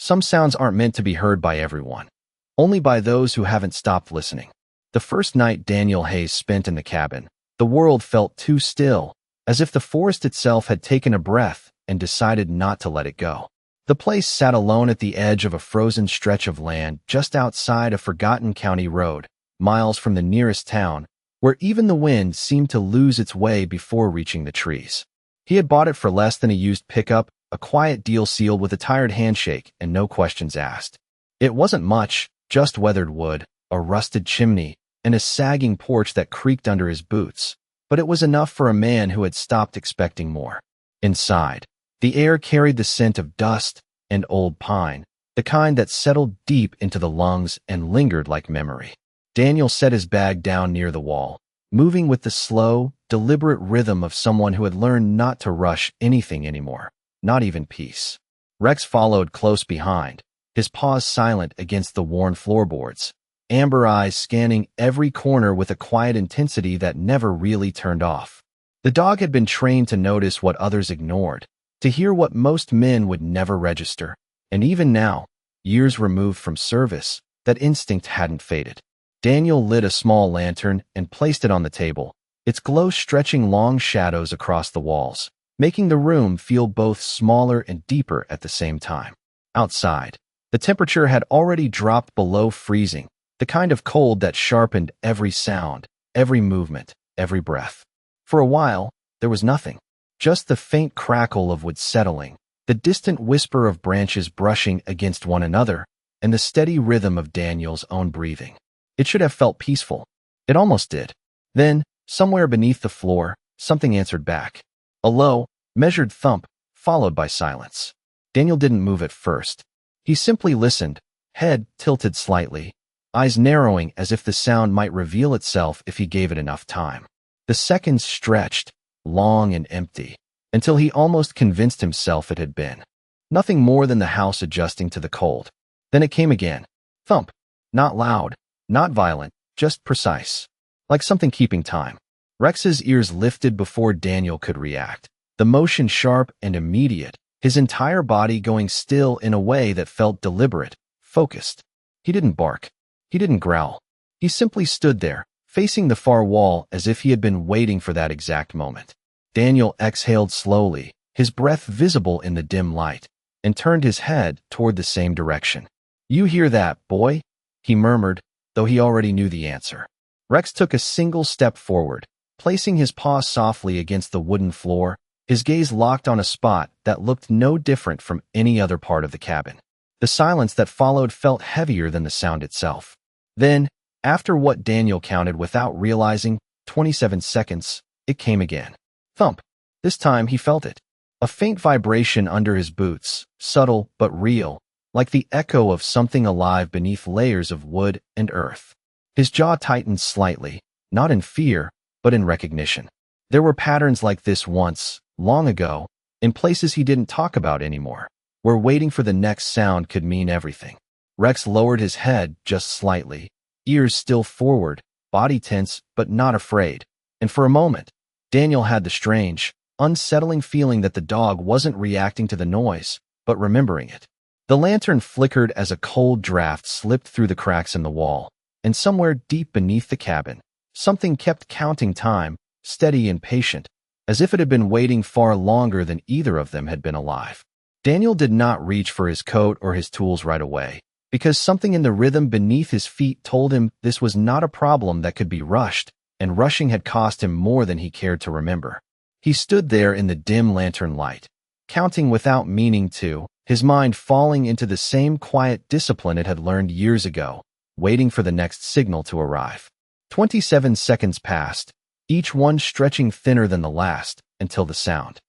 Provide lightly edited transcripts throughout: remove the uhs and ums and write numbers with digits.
Some sounds aren't meant to be heard by everyone, only by those who haven't stopped listening. The first night Daniel Hayes spent in the cabin, the world felt too still, as if the forest itself had taken a breath and decided not to let it go. The place sat alone at the edge of a frozen stretch of land just outside a forgotten county road, miles from the nearest town, where even the wind seemed to lose its way before reaching the trees. He had bought it for less than a used pickup, a quiet deal sealed with a tired handshake and no questions asked. It wasn't much, just weathered wood, a rusted chimney, and a sagging porch that creaked under his boots, but it was enough for a man who had stopped expecting more. Inside, the air carried the scent of dust and old pine, the kind that settled deep into the lungs and lingered like memory. Daniel set his bag down near the wall, moving with the slow, deliberate rhythm of someone who had learned not to rush anything anymore, not even peace. Rex followed close behind, his paws silent against the worn floorboards, amber eyes scanning every corner with a quiet intensity that never really turned off. The dog had been trained to notice what others ignored, to hear what most men would never register, and even now, years removed from service, that instinct hadn't faded. Daniel lit a small lantern and placed it on the table, its glow stretching long shadows across the walls, making the room feel both smaller and deeper at the same time. Outside, the temperature had already dropped below freezing, the kind of cold that sharpened every sound, every movement, every breath. For a while, there was nothing, just the faint crackle of wood settling, the distant whisper of branches brushing against one another, and the steady rhythm of Daniel's own breathing. It should have felt peaceful. It almost did. Then, somewhere beneath the floor, something answered back. A low, measured thump, followed by silence. Daniel didn't move at first. He simply listened, head tilted slightly, eyes narrowing as if the sound might reveal itself if he gave it enough time. The seconds stretched, long and empty, until he almost convinced himself it had been. Nothing more than the house adjusting to the cold. Then it came again. Thump. Not loud, not violent, just precise. Like something keeping time. Rex's ears lifted before Daniel could react. The motion sharp and immediate, his entire body going still in a way that felt deliberate, focused. He didn't bark. He didn't growl. He simply stood there, facing the far wall as if he had been waiting for that exact moment. Daniel exhaled slowly, his breath visible in the dim light, and turned his head toward the same direction. "You hear that, boy?" he murmured, though he already knew the answer. Rex took a single step forward, placing his paw softly against the wooden floor, his gaze locked on a spot that looked no different from any other part of the cabin. The silence that followed felt heavier than the sound itself. Then, after what Daniel counted without realizing, 27 seconds, it came again. Thump. This time he felt it. A faint vibration under his boots, subtle but real, like the echo of something alive beneath layers of wood and earth. His jaw tightened slightly, not in fear, but in recognition. There were patterns like this once, long ago, in places he didn't talk about anymore, where waiting for the next sound could mean everything. Rex lowered his head just slightly, ears still forward, body tense but not afraid, and for a moment, Daniel had the strange, unsettling feeling that the dog wasn't reacting to the noise, but remembering it. The lantern flickered as a cold draft slipped through the cracks in the wall, and somewhere deep beneath the cabin, something kept counting time, steady and patient, as if it had been waiting far longer than either of them had been alive. Daniel did not reach for his coat or his tools right away, because something in the rhythm beneath his feet told him this was not a problem that could be rushed, and rushing had cost him more than he cared to remember. He stood there in the dim lantern light, counting without meaning to, his mind falling into the same quiet discipline it had learned years ago, waiting for the next signal to arrive. 27 seconds passed, each one stretching thinner than the last, until the sound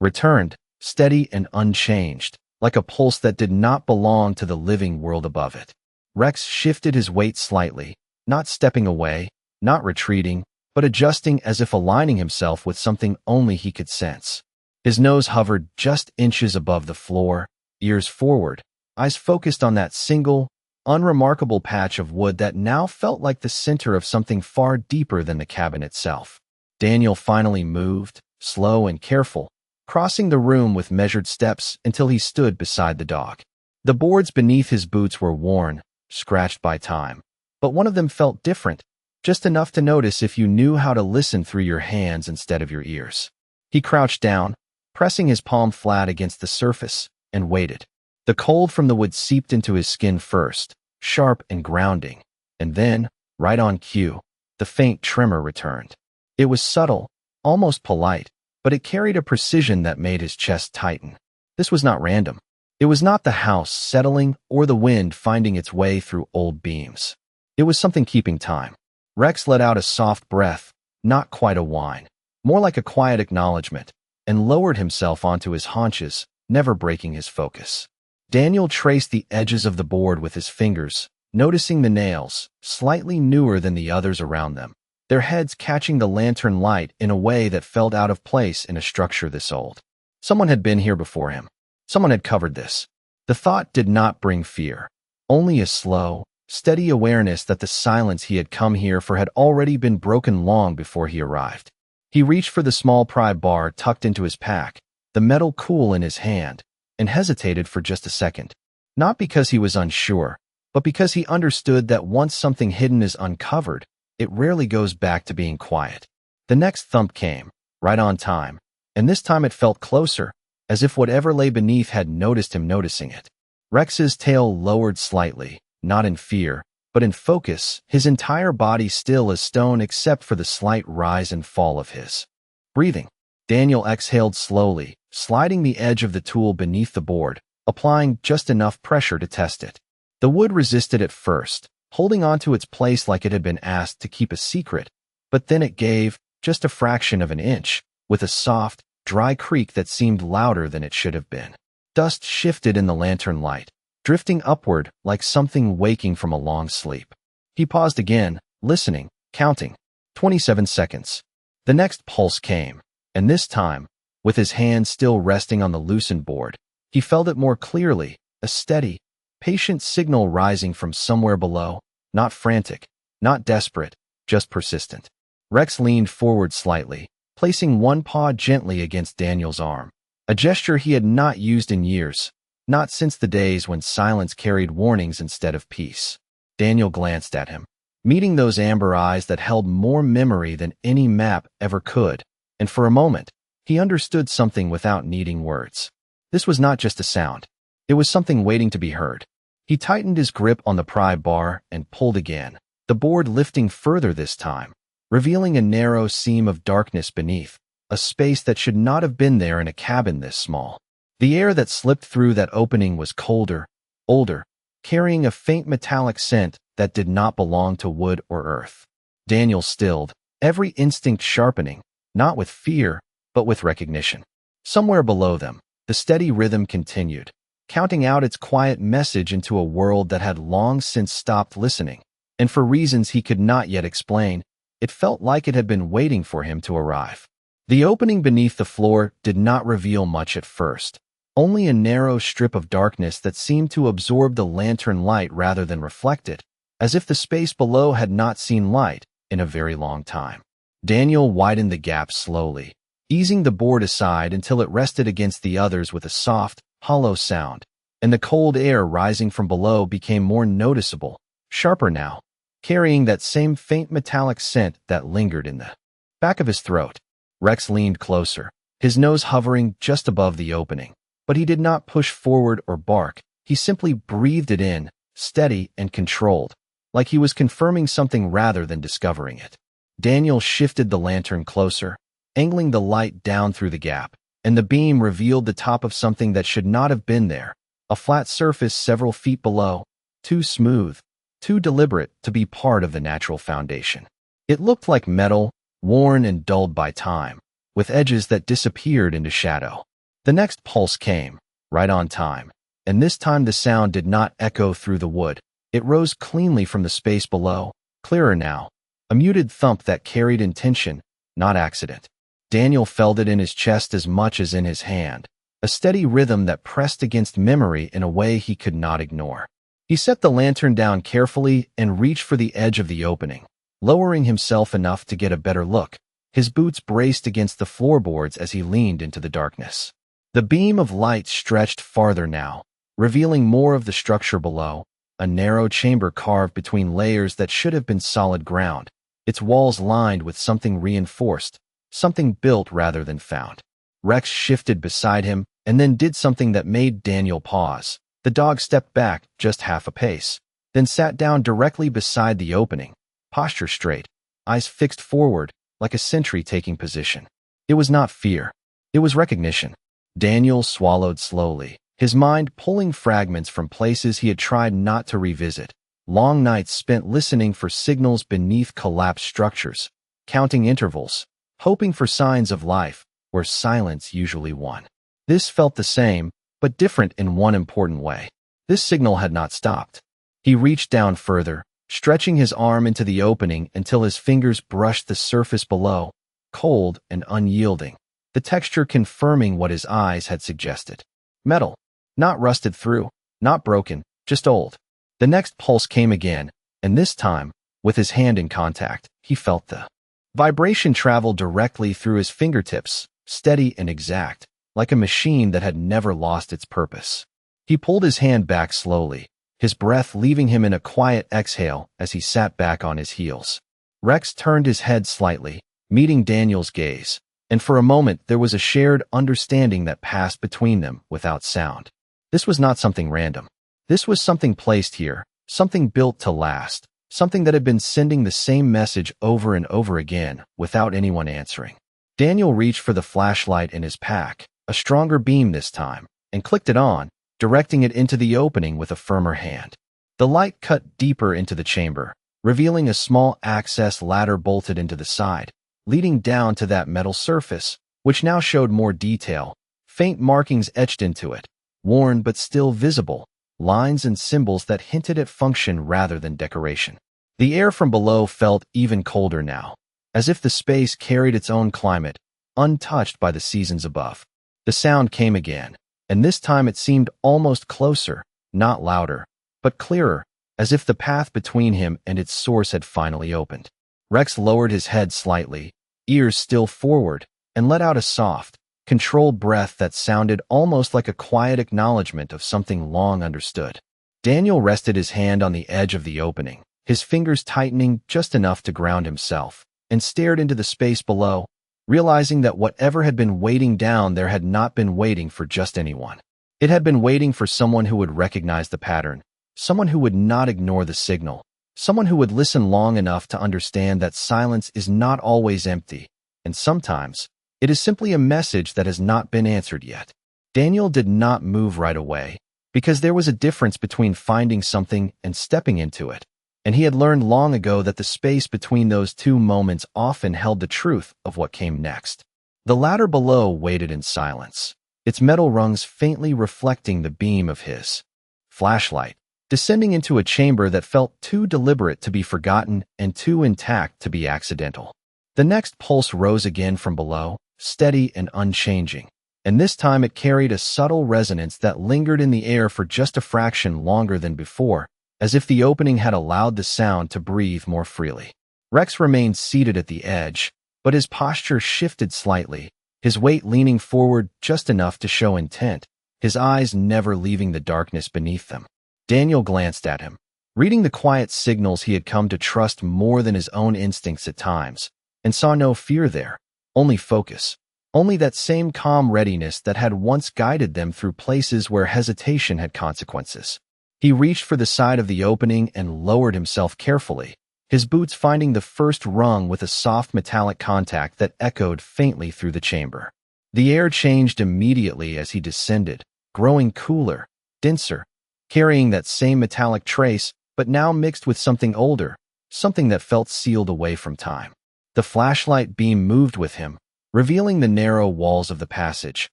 returned, steady and unchanged, like a pulse that did not belong to the living world above it. Rex shifted his weight slightly, not stepping away, not retreating, but adjusting as if aligning himself with something only he could sense. His nose hovered just inches above the floor, ears forward, eyes focused on that single, unremarkable patch of wood that now felt like the center of something far deeper than the cabin itself. Daniel finally moved, slow and careful, crossing the room with measured steps until he stood beside the dog. The boards beneath his boots were worn, scratched by time. But one of them felt different, just enough to notice if you knew how to listen through your hands instead of your ears. He crouched down, pressing his palm flat against the surface, and waited. The cold from the wood seeped into his skin first, sharp and grounding, and then, right on cue, the faint tremor returned. It was subtle, almost polite, but it carried a precision that made his chest tighten. This was not random. It was not the house settling or the wind finding its way through old beams. It was something keeping time. Rex let out a soft breath, not quite a whine, more like a quiet acknowledgement, and lowered himself onto his haunches, never breaking his focus. Daniel traced the edges of the board with his fingers, noticing the nails, slightly newer than the others around them, their heads catching the lantern light in a way that felt out of place in a structure this old. Someone had been here before him. Someone had covered this. The thought did not bring fear, only a slow, steady awareness that the silence he had come here for had already been broken long before he arrived. He reached for the small pry bar tucked into his pack, the metal cool in his hand, and hesitated for just a second. Not because he was unsure, but because he understood that once something hidden is uncovered, it rarely goes back to being quiet. The next thump came, right on time, and this time it felt closer, as if whatever lay beneath had noticed him noticing it. Rex's tail lowered slightly, not in fear, but in focus, his entire body still as stone except for the slight rise and fall of his breathing. Daniel exhaled slowly, sliding the edge of the tool beneath the board, applying just enough pressure to test it. The wood resisted at first, holding onto its place like it had been asked to keep a secret, but then it gave, just a fraction of an inch, with a soft, dry creak that seemed louder than it should have been. Dust shifted in the lantern light, drifting upward like something waking from a long sleep. He paused again, listening, counting. 27 seconds. The next pulse came, and this time, with his hand still resting on the loosened board, he felt it more clearly, a steady, patient signal rising from somewhere below, not frantic, not desperate, just persistent. Rex leaned forward slightly, placing one paw gently against Daniel's arm, a gesture he had not used in years, not since the days when silence carried warnings instead of peace. Daniel glanced at him, meeting those amber eyes that held more memory than any map ever could, and for a moment, he understood something without needing words. This was not just a sound. It was something waiting to be heard. He tightened his grip on the pry bar and pulled again, the board lifting further this time, revealing a narrow seam of darkness beneath, a space that should not have been there in a cabin this small. The air that slipped through that opening was colder, older, carrying a faint metallic scent that did not belong to wood or earth. Daniel stilled, every instinct sharpening, not with fear, but with recognition. Somewhere below them, the steady rhythm continued, counting out its quiet message into a world that had long since stopped listening, and for reasons he could not yet explain, it felt like it had been waiting for him to arrive. The opening beneath the floor did not reveal much at first, only a narrow strip of darkness that seemed to absorb the lantern light rather than reflect it, as if the space below had not seen light in a very long time. Daniel widened the gap slowly, easing the board aside until it rested against the others with a soft, hollow sound, and the cold air rising from below became more noticeable, sharper now, carrying that same faint metallic scent that lingered in the back of his throat. Rex leaned closer, his nose hovering just above the opening, but he did not push forward or bark. He simply breathed it in, steady and controlled, like he was confirming something rather than discovering it. Daniel shifted the lantern closer, angling the light down through the gap, and the beam revealed the top of something that should not have been there, a flat surface several feet below, too smooth, too deliberate to be part of the natural foundation. It looked like metal, worn and dulled by time, with edges that disappeared into shadow. The next pulse came, right on time, and this time the sound did not echo through the wood. It rose cleanly from the space below, clearer now, a muted thump that carried intention, not accident. Daniel felt it in his chest as much as in his hand, a steady rhythm that pressed against memory in a way he could not ignore. He set the lantern down carefully and reached for the edge of the opening, lowering himself enough to get a better look. His boots braced against the floorboards as he leaned into the darkness. The beam of light stretched farther now, revealing more of the structure below, a narrow chamber carved between layers that should have been solid ground, its walls lined with something reinforced, something built rather than found. Rex shifted beside him and then did something that made Daniel pause. The dog stepped back just half a pace, then sat down directly beside the opening, posture straight, eyes fixed forward like a sentry taking position. It was not fear. It was recognition. Daniel swallowed slowly, his mind pulling fragments from places he had tried not to revisit. Long nights spent listening for signals beneath collapsed structures, counting intervals, hoping for signs of life where silence usually won. This felt the same, but different in one important way. This signal had not stopped. He reached down further, stretching his arm into the opening until his fingers brushed the surface below, cold and unyielding, the texture confirming what his eyes had suggested. Metal. Not rusted through, not broken, just old. The next pulse came again, and this time, with his hand in contact, he felt the vibration travel directly through his fingertips, steady and exact, like a machine that had never lost its purpose. He pulled his hand back slowly, his breath leaving him in a quiet exhale as he sat back on his heels. Rex turned his head slightly, meeting Daniel's gaze, and for a moment there was a shared understanding that passed between them without sound. This was not something random. This was something placed here, something built to last, something that had been sending the same message over and over again without anyone answering. Daniel reached for the flashlight in his pack, a stronger beam this time, and clicked it on, directing it into the opening with a firmer hand. The light cut deeper into the chamber, revealing a small access ladder bolted into the side, leading down to that metal surface, which now showed more detail, faint markings etched into it, worn but still visible, lines and symbols that hinted at function rather than decoration. The air from below felt even colder now, as if the space carried its own climate, untouched by the seasons above. The sound came again, and this time it seemed almost closer, not louder, but clearer, as if the path between him and its source had finally opened. Rex lowered his head slightly, ears still forward, and let out a soft, controlled breath that sounded almost like a quiet acknowledgement of something long understood. Daniel rested his hand on the edge of the opening, his fingers tightening just enough to ground himself, and stared into the space below, realizing that whatever had been waiting down there had not been waiting for just anyone. It had been waiting for someone who would recognize the pattern, someone who would not ignore the signal, someone who would listen long enough to understand that silence is not always empty, and sometimes it is simply a message that has not been answered yet. Daniel did not move right away, because there was a difference between finding something and stepping into it, and he had learned long ago that the space between those two moments often held the truth of what came next. The ladder below waited in silence, its metal rungs faintly reflecting the beam of his flashlight, descending into a chamber that felt too deliberate to be forgotten and too intact to be accidental. The next pulse rose again from below, steady and unchanging, and this time it carried a subtle resonance that lingered in the air for just a fraction longer than before, as if the opening had allowed the sound to breathe more freely. Rex remained seated at the edge, but his posture shifted slightly, his weight leaning forward just enough to show intent, his eyes never leaving the darkness beneath them. Daniel glanced at him, reading the quiet signals he had come to trust more than his own instincts at times, and saw no fear there, only focus, only that same calm readiness that had once guided them through places where hesitation had consequences. He reached for the side of the opening and lowered himself carefully, his boots finding the first rung with a soft metallic contact that echoed faintly through the chamber. The air changed immediately as he descended, growing cooler, denser, carrying that same metallic trace, but now mixed with something older, something that felt sealed away from time. The flashlight beam moved with him, revealing the narrow walls of the passage,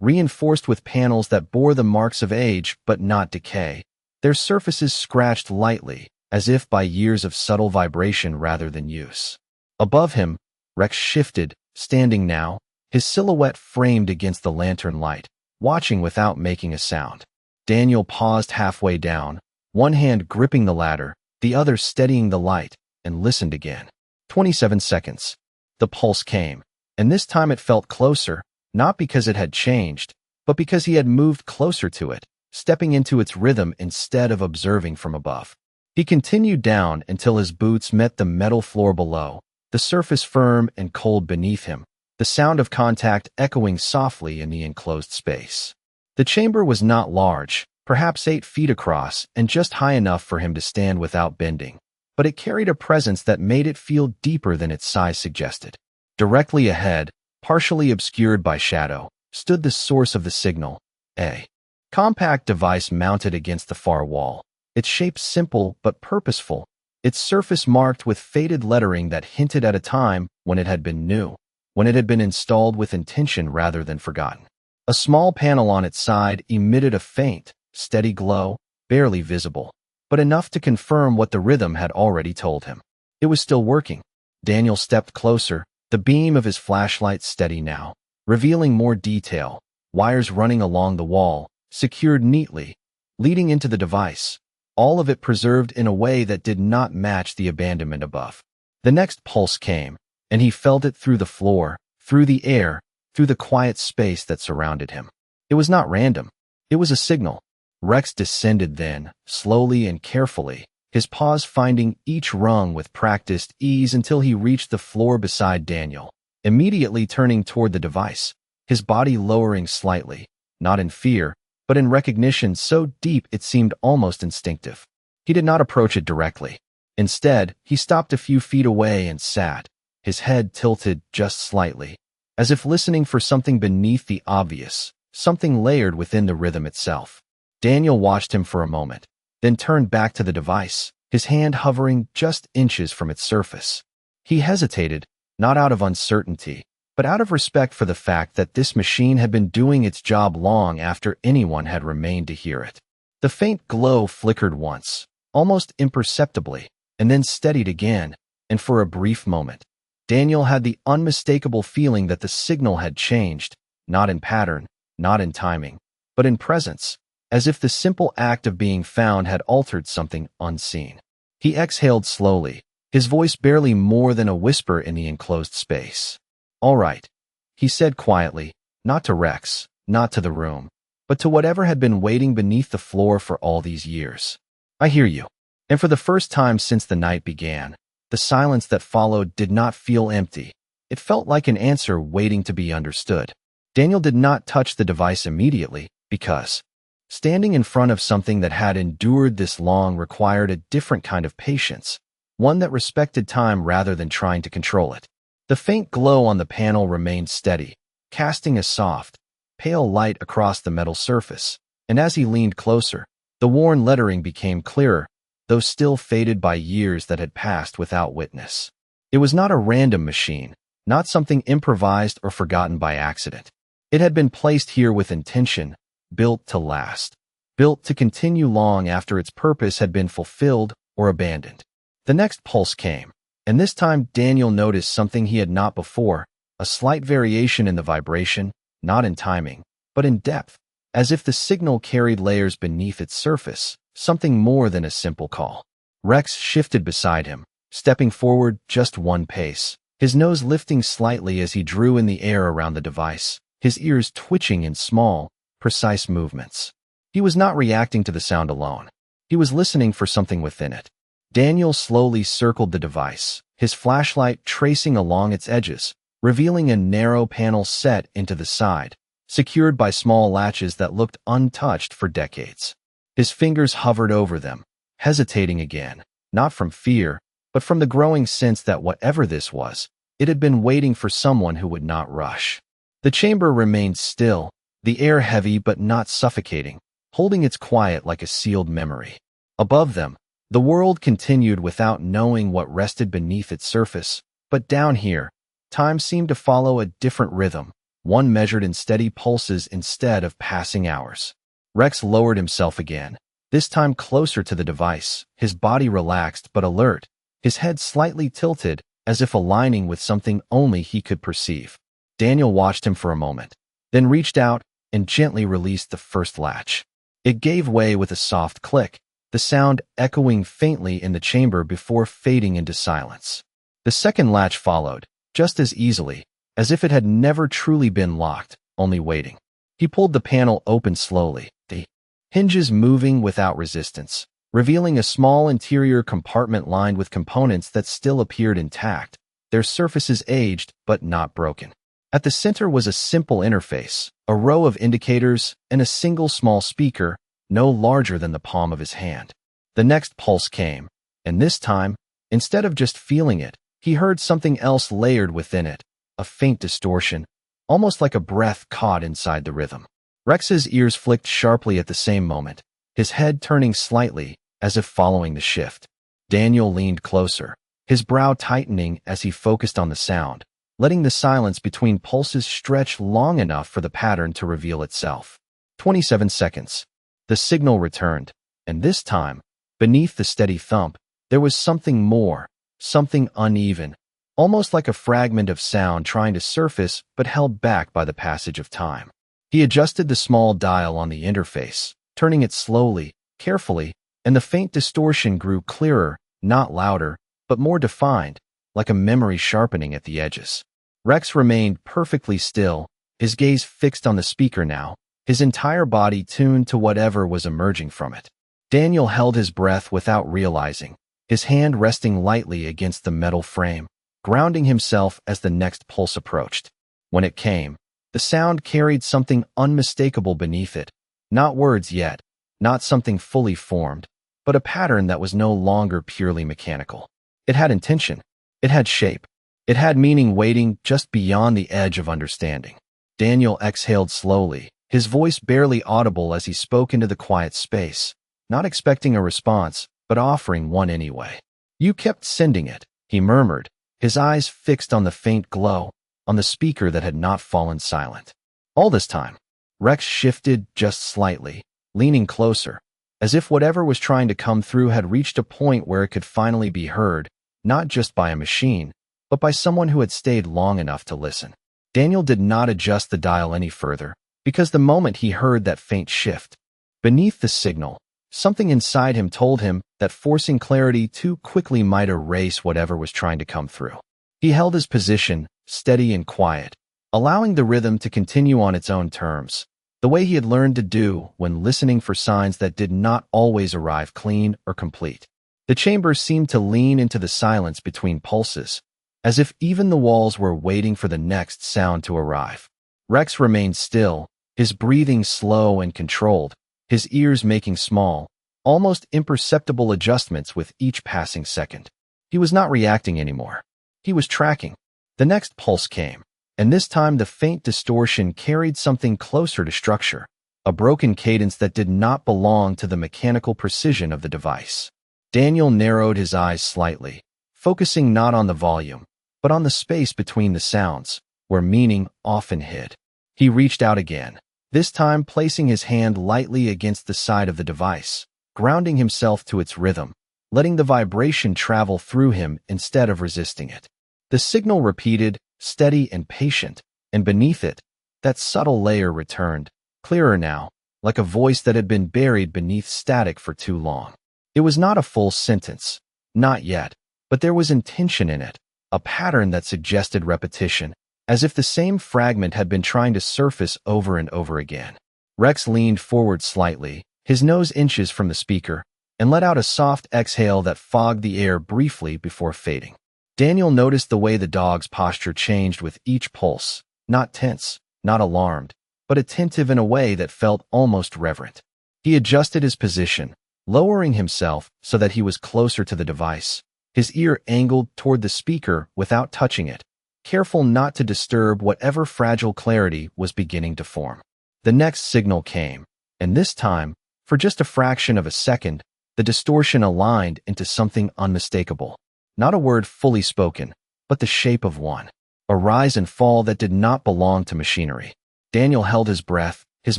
reinforced with panels that bore the marks of age but not decay, their surfaces scratched lightly, as if by years of subtle vibration rather than use. Above him, Rex shifted, standing now, his silhouette framed against the lantern light, watching without making a sound. Daniel paused halfway down, one hand gripping the ladder, the other steadying the light, and listened again. 27 seconds. The pulse came, and this time it felt closer, not because it had changed, but because he had moved closer to it, stepping into its rhythm instead of observing from above. He continued down until his boots met the metal floor below, the surface firm and cold beneath him, the sound of contact echoing softly in the enclosed space. The chamber was not large, perhaps 8 feet across and just high enough for him to stand without bending, but it carried a presence that made it feel deeper than its size suggested. Directly ahead, partially obscured by shadow, stood the source of the signal, a compact device mounted against the far wall, its shape simple but purposeful, its surface marked with faded lettering that hinted at a time when it had been new, when it had been installed with intention rather than forgotten. A small panel on its side emitted a faint, steady glow, barely visible, but enough to confirm what the rhythm had already told him. It was still working. Daniel stepped closer, the beam of his flashlight steady now, revealing more detail, wires running along the wall, secured neatly, leading into the device, all of it preserved in a way that did not match the abandonment above. The next pulse came, and he felt it through the floor, through the air, through the quiet space that surrounded him. It was not random. It was a signal. Rex descended then, slowly and carefully, his paws finding each rung with practiced ease until he reached the floor beside Daniel, immediately turning toward the device, his body lowering slightly, not in fear, but in recognition so deep it seemed almost instinctive. He did not approach it directly. Instead, he stopped a few feet away and sat, his head tilted just slightly, as if listening for something beneath the obvious, something layered within the rhythm itself. Daniel watched him for a moment, then turned back to the device, his hand hovering just inches from its surface. He hesitated, not out of uncertainty, but out of respect for the fact that this machine had been doing its job long after anyone had remained to hear it. The faint glow flickered once, almost imperceptibly, and then steadied again, and for a brief moment, Daniel had the unmistakable feeling that the signal had changed, not in pattern, not in timing, but in presence, as if the simple act of being found had altered something unseen. He exhaled slowly, his voice barely more than a whisper in the enclosed space. "All right," he said quietly, not to Rex, not to the room, but to whatever had been waiting beneath the floor for all these years. "I hear you." And for the first time since the night began, the silence that followed did not feel empty. It felt like an answer waiting to be understood. Daniel did not touch the device immediately, because standing in front of something that had endured this long required a different kind of patience, one that respected time rather than trying to control it. The faint glow on the panel remained steady, casting a soft, pale light across the metal surface, and as he leaned closer, the worn lettering became clearer, though still faded by years that had passed without witness. It was not a random machine, not something improvised or forgotten by accident. It had been placed here with intention, built to last, built to continue long after its purpose had been fulfilled or abandoned. The next pulse came, and this time Daniel noticed something he had not before, a slight variation in the vibration, not in timing, but in depth, as if the signal carried layers beneath its surface, something more than a simple call. Rex shifted beside him, stepping forward just one pace, his nose lifting slightly as he drew in the air around the device, his ears twitching in small, precise movements. He was not reacting to the sound alone. He was listening for something within it. Daniel slowly circled the device, his flashlight tracing along its edges, revealing a narrow panel set into the side, secured by small latches that looked untouched for decades. His fingers hovered over them, hesitating again, not from fear, but from the growing sense that whatever this was, it had been waiting for someone who would not rush. The chamber remained still, the air heavy but not suffocating, holding its quiet like a sealed memory. Above them, the world continued without knowing what rested beneath its surface, but down here, time seemed to follow a different rhythm, one measured in steady pulses instead of passing hours. Rex lowered himself again, this time closer to the device, his body relaxed but alert, his head slightly tilted, as if aligning with something only he could perceive. Daniel watched him for a moment, then reached out and gently released the first latch. It gave way with a soft click, the sound echoing faintly in the chamber before fading into silence. The second latch followed, just as easily, as if it had never truly been locked, only waiting. He pulled the panel open slowly, the hinges moving without resistance, revealing a small interior compartment lined with components that still appeared intact, their surfaces aged but not broken. At the center was a simple interface, a row of indicators, and a single small speaker, no larger than the palm of his hand. The next pulse came, and this time, instead of just feeling it, he heard something else layered within it, a faint distortion, almost like a breath caught inside the rhythm. Rex's ears flicked sharply at the same moment, his head turning slightly, as if following the shift. Daniel leaned closer, his brow tightening as he focused on the sound, letting the silence between pulses stretch long enough for the pattern to reveal itself. 27 seconds. The signal returned, and this time, beneath the steady thump, there was something more, something uneven, almost like a fragment of sound trying to surface but held back by the passage of time. He adjusted the small dial on the interface, turning it slowly, carefully, and the faint distortion grew clearer, not louder, but more defined, like a memory sharpening at the edges. Rex remained perfectly still, his gaze fixed on the speaker now, his entire body tuned to whatever was emerging from it. Daniel held his breath without realizing, his hand resting lightly against the metal frame, grounding himself as the next pulse approached. When it came, the sound carried something unmistakable beneath it, not words yet, not something fully formed, but a pattern that was no longer purely mechanical. It had intention, it had shape, it had meaning waiting just beyond the edge of understanding. Daniel exhaled slowly, his voice barely audible as he spoke into the quiet space, not expecting a response, but offering one anyway. "You kept sending it," he murmured, his eyes fixed on the faint glow, on the speaker that had not fallen silent. All this time, Rex shifted just slightly, leaning closer, as if whatever was trying to come through had reached a point where it could finally be heard, not just by a machine, but by someone who had stayed long enough to listen. Daniel did not adjust the dial any further, because the moment he heard that faint shift, beneath the signal, something inside him told him that forcing clarity too quickly might erase whatever was trying to come through. He held his position, steady and quiet, allowing the rhythm to continue on its own terms, the way he had learned to do when listening for signs that did not always arrive clean or complete. The chamber seemed to lean into the silence between pulses, as if even the walls were waiting for the next sound to arrive. Rex remained still, his breathing slow and controlled, his ears making small, almost imperceptible adjustments with each passing second. He was not reacting anymore. He was tracking. The next pulse came, and this time the faint distortion carried something closer to structure, a broken cadence that did not belong to the mechanical precision of the device. Daniel narrowed his eyes slightly, focusing not on the volume, but on the space between the sounds, where meaning often hid. He reached out again, this time placing his hand lightly against the side of the device, grounding himself to its rhythm, letting the vibration travel through him instead of resisting it. The signal repeated, steady and patient, and beneath it, that subtle layer returned, clearer now, like a voice that had been buried beneath static for too long. It was not a full sentence, not yet, but there was intention in it, a pattern that suggested repetition, as if the same fragment had been trying to surface over and over again. Rex leaned forward slightly, his nose inches from the speaker, and let out a soft exhale that fogged the air briefly before fading. Daniel noticed the way the dog's posture changed with each pulse, not tense, not alarmed, but attentive in a way that felt almost reverent. He adjusted his position, lowering himself so that he was closer to the device, his ear angled toward the speaker without touching it, careful not to disturb whatever fragile clarity was beginning to form. The next signal came, and this time, for just a fraction of a second, the distortion aligned into something unmistakable. Not a word fully spoken, but the shape of one. A rise and fall that did not belong to machinery. Daniel held his breath, his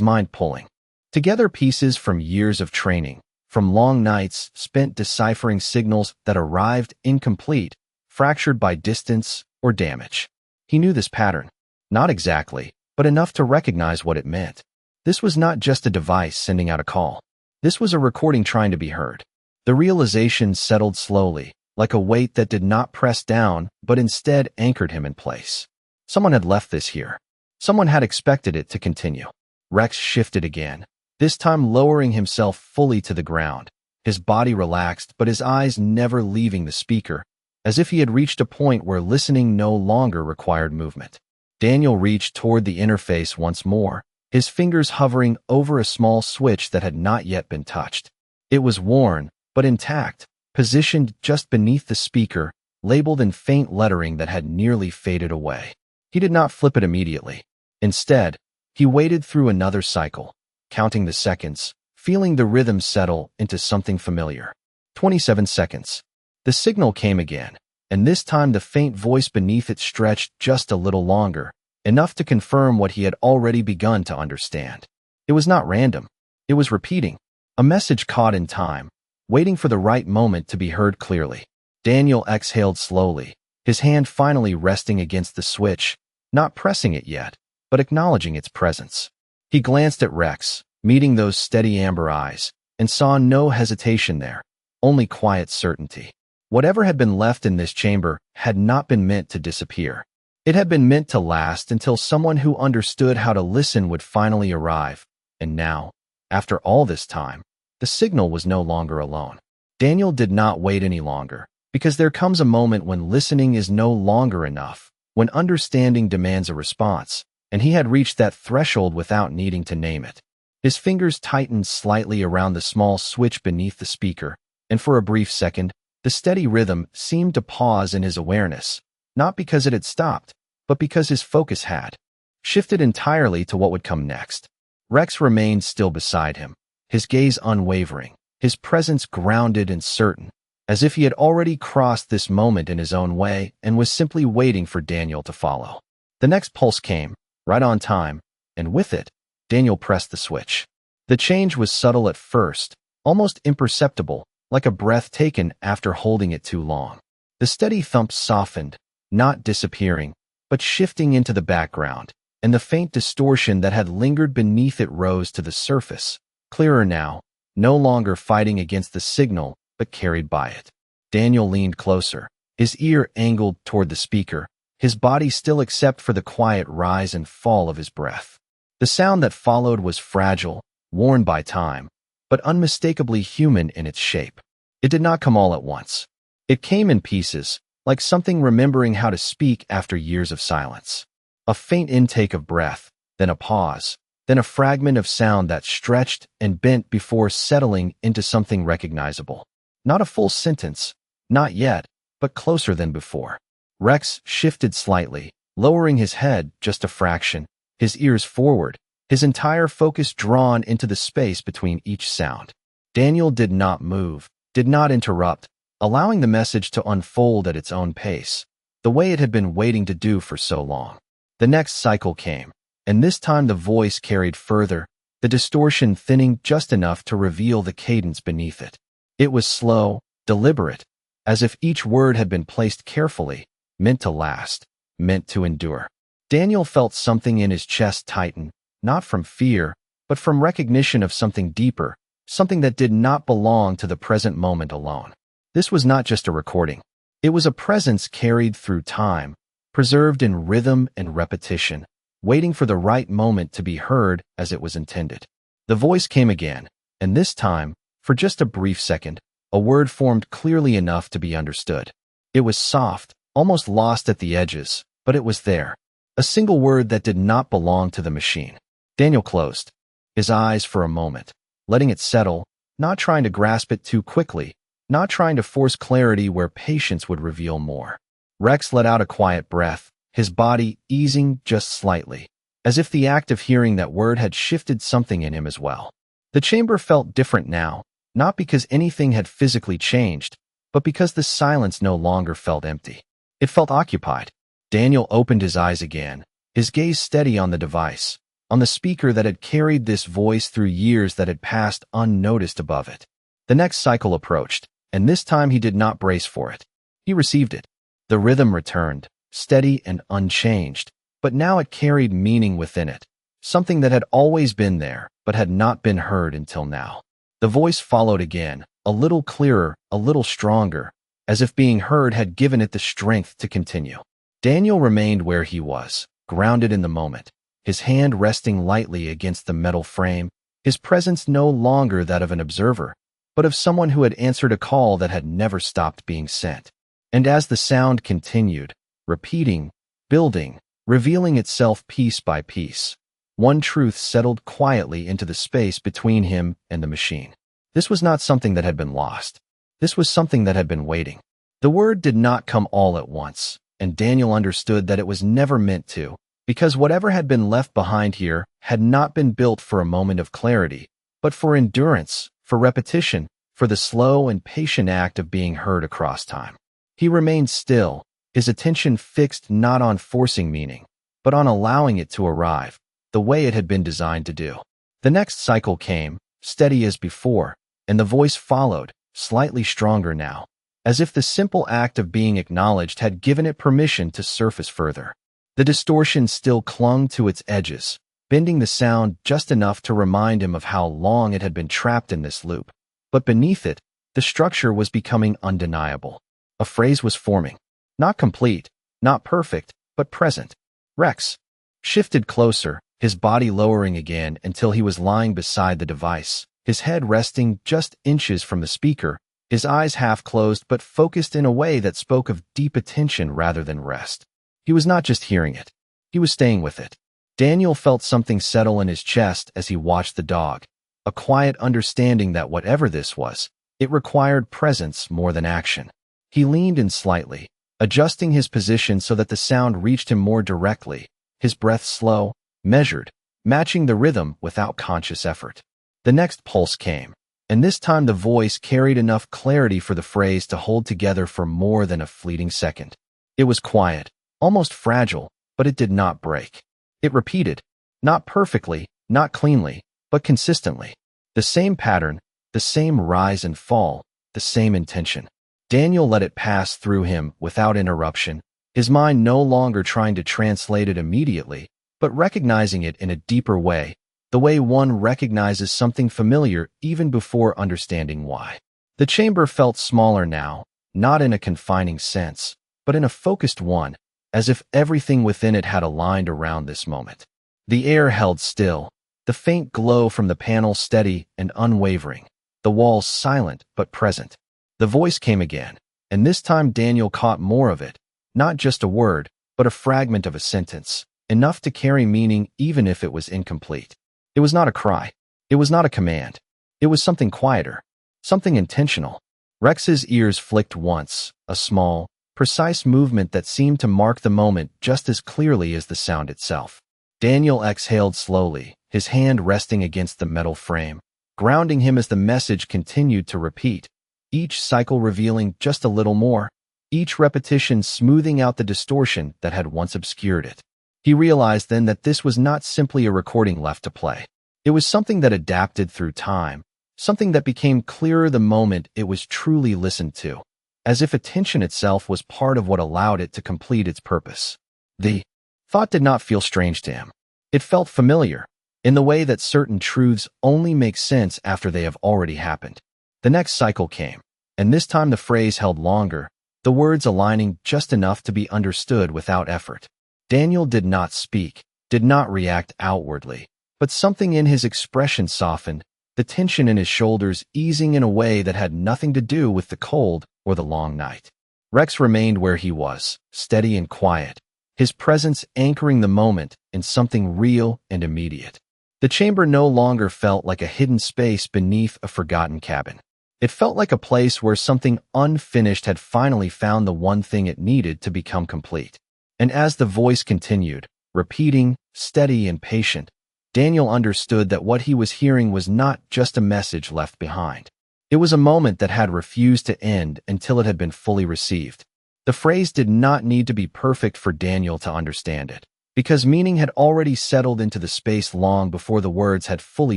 mind pulling together pieces from years of training, from long nights spent deciphering signals that arrived incomplete, fractured by distance or damage. He knew this pattern. Not exactly, but enough to recognize what it meant. This was not just a device sending out a call. This was a recording trying to be heard. The realization settled slowly, like a weight that did not press down, but instead anchored him in place. Someone had left this here. Someone had expected it to continue. Rex shifted again, this time lowering himself fully to the ground. His body relaxed, but his eyes never leaving the speaker, as if he had reached a point where listening no longer required movement. Daniel reached toward the interface once more, his fingers hovering over a small switch that had not yet been touched. It was worn, but intact, positioned just beneath the speaker, labeled in faint lettering that had nearly faded away. He did not flip it immediately. Instead, he waited through another cycle, counting the seconds, feeling the rhythm settle into something familiar. 27 seconds. The signal came again, and this time the faint voice beneath it stretched just a little longer, enough to confirm what he had already begun to understand. It was not random. It was repeating, a message caught in time, waiting for the right moment to be heard clearly. Daniel exhaled slowly, his hand finally resting against the switch, not pressing it yet, but acknowledging its presence. He glanced at Rex, meeting those steady amber eyes, and saw no hesitation there, only quiet certainty. Whatever had been left in this chamber had not been meant to disappear. It had been meant to last until someone who understood how to listen would finally arrive, and now, after all this time, the signal was no longer alone. Daniel did not wait any longer, because there comes a moment when listening is no longer enough, when understanding demands a response, and he had reached that threshold without needing to name it. His fingers tightened slightly around the small switch beneath the speaker, and for a brief second, the steady rhythm seemed to pause in his awareness, not because it had stopped, but because his focus had shifted entirely to what would come next. Rex remained still beside him, his gaze unwavering, his presence grounded and certain, as if he had already crossed this moment in his own way and was simply waiting for Daniel to follow. The next pulse came, right on time, and with it, Daniel pressed the switch. The change was subtle at first, almost imperceptible, like a breath taken after holding it too long. The steady thump softened, not disappearing, but shifting into the background, and the faint distortion that had lingered beneath it rose to the surface, clearer now, no longer fighting against the signal, but carried by it. Daniel leaned closer, his ear angled toward the speaker, his body still except for the quiet rise and fall of his breath. The sound that followed was fragile, worn by time, but unmistakably human in its shape. It did not come all at once. It came in pieces, like something remembering how to speak after years of silence. A faint intake of breath, then a pause, then a fragment of sound that stretched and bent before settling into something recognizable. Not a full sentence, not yet, but closer than before. Rex shifted slightly, lowering his head just a fraction, his ears forward, his entire focus drawn into the space between each sound. Daniel did not move, did not interrupt, allowing the message to unfold at its own pace, the way it had been waiting to do for so long. The next cycle came, and this time the voice carried further, the distortion thinning just enough to reveal the cadence beneath it. It was slow, deliberate, as if each word had been placed carefully, meant to last, meant to endure. Daniel felt something in his chest tighten, not from fear, but from recognition of something deeper, something that did not belong to the present moment alone. This was not just a recording. It was a presence carried through time, preserved in rhythm and repetition, waiting for the right moment to be heard as it was intended. The voice came again, and this time, for just a brief second, a word formed clearly enough to be understood. It was soft, almost lost at the edges, but it was there. A single word that did not belong to the machine. Daniel closed his eyes for a moment, letting it settle, not trying to grasp it too quickly, not trying to force clarity where patience would reveal more. Rex let out a quiet breath, his body easing just slightly, as if the act of hearing that word had shifted something in him as well. The chamber felt different now, not because anything had physically changed, but because the silence no longer felt empty. It felt occupied. Daniel opened his eyes again, his gaze steady on the device, on the speaker that had carried this voice through years that had passed unnoticed above it. The next cycle approached, and this time he did not brace for it. He received it. The rhythm returned, steady and unchanged, but now it carried meaning within it, something that had always been there, but had not been heard until now. The voice followed again, a little clearer, a little stronger, as if being heard had given it the strength to continue. Daniel remained where he was, grounded in the moment, his hand resting lightly against the metal frame, his presence no longer that of an observer, but of someone who had answered a call that had never stopped being sent. And as the sound continued, repeating, building, revealing itself piece by piece, one truth settled quietly into the space between him and the machine. This was not something that had been lost. This was something that had been waiting. The word did not come all at once, and Daniel understood that it was never meant to, because whatever had been left behind here had not been built for a moment of clarity, but for endurance, for repetition, for the slow and patient act of being heard across time. He remained still, his attention fixed not on forcing meaning, but on allowing it to arrive, the way it had been designed to do. The next cycle came, steady as before, and the voice followed, slightly stronger now, as if the simple act of being acknowledged had given it permission to surface further. The distortion still clung to its edges, bending the sound just enough to remind him of how long it had been trapped in this loop. But beneath it, the structure was becoming undeniable. A phrase was forming. Not complete, not perfect, but present. Rex shifted closer, his body lowering again until he was lying beside the device, his head resting just inches from the speaker, his eyes half closed but focused in a way that spoke of deep attention rather than rest. He was not just hearing it. He was staying with it. Daniel felt something settle in his chest as he watched the dog, a quiet understanding that whatever this was, it required presence more than action. He leaned in slightly, adjusting his position so that the sound reached him more directly, his breath slow, measured, matching the rhythm without conscious effort. The next pulse came, and this time the voice carried enough clarity for the phrase to hold together for more than a fleeting second. It was quiet, almost fragile, but it did not break. It repeated, not perfectly, not cleanly, but consistently. The same pattern, the same rise and fall, the same intention. Daniel let it pass through him without interruption, his mind no longer trying to translate it immediately, but recognizing it in a deeper way, the way one recognizes something familiar even before understanding why. The chamber felt smaller now, not in a confining sense, but in a focused one, as if everything within it had aligned around this moment. The air held still, the faint glow from the panel steady and unwavering, the walls silent but present. The voice came again, and this time Daniel caught more of it, not just a word, but a fragment of a sentence, enough to carry meaning even if it was incomplete. It was not a cry. It was not a command. It was something quieter, something intentional. Rex's ears flicked once, a small, precise movement that seemed to mark the moment just as clearly as the sound itself. Daniel exhaled slowly, his hand resting against the metal frame, grounding him as the message continued to repeat, each cycle revealing just a little more, each repetition smoothing out the distortion that had once obscured it. He realized then that this was not simply a recording left to play. It was something that adapted through time, something that became clearer the moment it was truly listened to, as if attention itself was part of what allowed it to complete its purpose. The thought did not feel strange to him. It felt familiar, in the way that certain truths only make sense after they have already happened. The next cycle came, and this time the phrase held longer, the words aligning just enough to be understood without effort. Daniel did not speak, did not react outwardly, but something in his expression softened, the tension in his shoulders easing in a way that had nothing to do with the cold or the long night. Rex remained where he was, steady and quiet, his presence anchoring the moment in something real and immediate. The chamber no longer felt like a hidden space beneath a forgotten cabin. It felt like a place where something unfinished had finally found the one thing it needed to become complete. And as the voice continued, repeating, steady and patient, Daniel understood that what he was hearing was not just a message left behind. It was a moment that had refused to end until it had been fully received. The phrase did not need to be perfect for Daniel to understand it, because meaning had already settled into the space long before the words had fully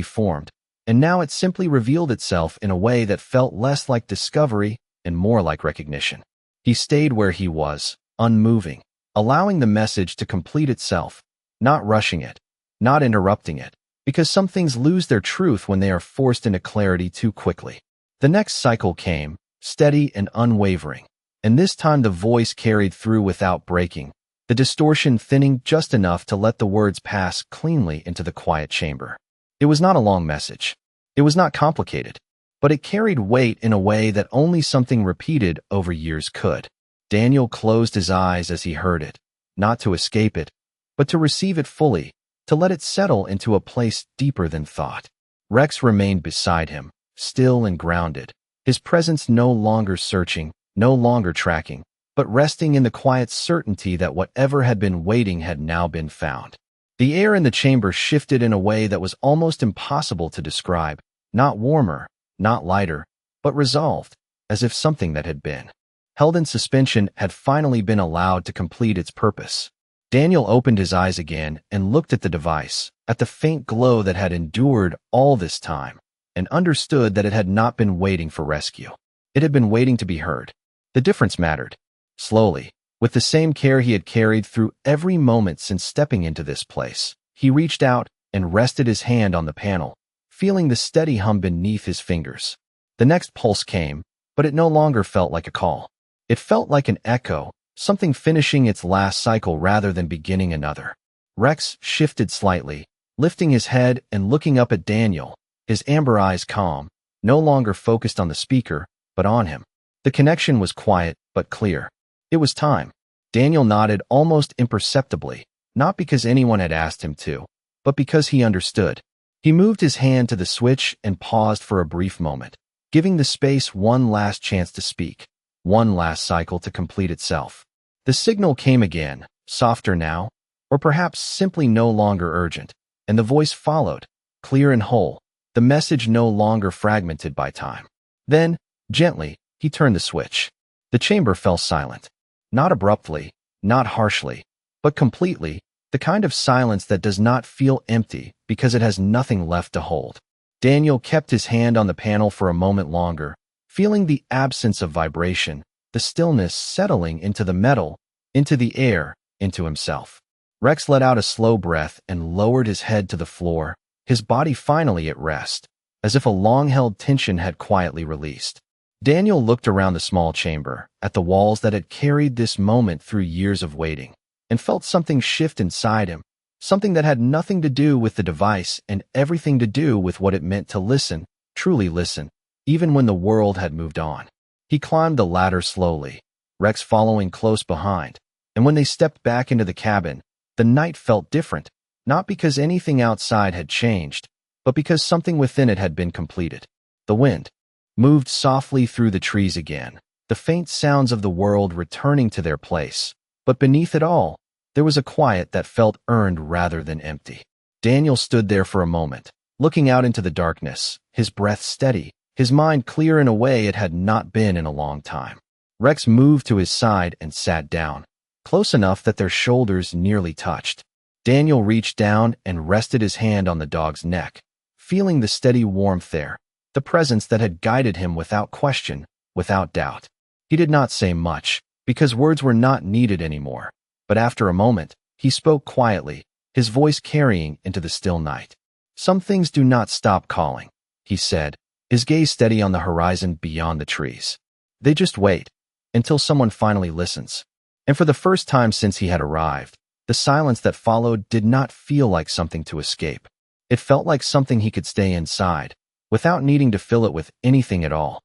formed, and now it simply revealed itself in a way that felt less like discovery and more like recognition. He stayed where he was, unmoving, allowing the message to complete itself, not rushing it, not interrupting it, because some things lose their truth when they are forced into clarity too quickly. The next cycle came, steady and unwavering, and this time the voice carried through without breaking, the distortion thinning just enough to let the words pass cleanly into the quiet chamber. It was not a long message. It was not complicated, but it carried weight in a way that only something repeated over years could. Daniel closed his eyes as he heard it, not to escape it, but to receive it fully, to let it settle into a place deeper than thought. Rex remained beside him, still and grounded, his presence no longer searching, no longer tracking, but resting in the quiet certainty that whatever had been waiting had now been found. The air in the chamber shifted in a way that was almost impossible to describe, not warmer, not lighter, but resolved, as if something that had been held in suspension had finally been allowed to complete its purpose. Daniel opened his eyes again and looked at the device, at the faint glow that had endured all this time, and understood that it had not been waiting for rescue. It had been waiting to be heard. The difference mattered. Slowly, with the same care he had carried through every moment since stepping into this place, he reached out and rested his hand on the panel, feeling the steady hum beneath his fingers. The next pulse came, but it no longer felt like a call. It felt like an echo, something finishing its last cycle rather than beginning another. Rex shifted slightly, lifting his head and looking up at Daniel, his amber eyes calm, no longer focused on the speaker, but on him. The connection was quiet, but clear. It was time. Daniel nodded almost imperceptibly, not because anyone had asked him to, but because he understood. He moved his hand to the switch and paused for a brief moment, giving the space one last chance to speak, one last cycle to complete itself. The signal came again, softer now, or perhaps simply no longer urgent, and the voice followed, clear and whole, the message no longer fragmented by time. Then, gently, he turned the switch. The chamber fell silent. Not abruptly, not harshly, but completely, the kind of silence that does not feel empty because it has nothing left to hold. Daniel kept his hand on the panel for a moment longer, feeling the absence of vibration, the stillness settling into the metal, into the air, into himself. Rex let out a slow breath and lowered his head to the floor, his body finally at rest, as if a long-held tension had quietly released. Daniel looked around the small chamber, at the walls that had carried this moment through years of waiting, and felt something shift inside him, something that had nothing to do with the device and everything to do with what it meant to listen, truly listen, even when the world had moved on. He climbed the ladder slowly, Rex following close behind, and when they stepped back into the cabin, the night felt different, not because anything outside had changed, but because something within it had been completed. The wind moved softly through the trees again, the faint sounds of the world returning to their place, but beneath it all, there was a quiet that felt earned rather than empty. Daniel stood there for a moment, looking out into the darkness, his breath steady, his mind clear in a way it had not been in a long time. Rex moved to his side and sat down, close enough that their shoulders nearly touched. Daniel reached down and rested his hand on the dog's neck, feeling the steady warmth there, the presence that had guided him without question, without doubt. He did not say much, because words were not needed anymore, but after a moment, he spoke quietly, his voice carrying into the still night. "Some things do not stop calling," he said, his gaze steady on the horizon beyond the trees. "They just wait, until someone finally listens." And for the first time since he had arrived, the silence that followed did not feel like something to escape. It felt like something he could stay inside, without needing to fill it with anything at all.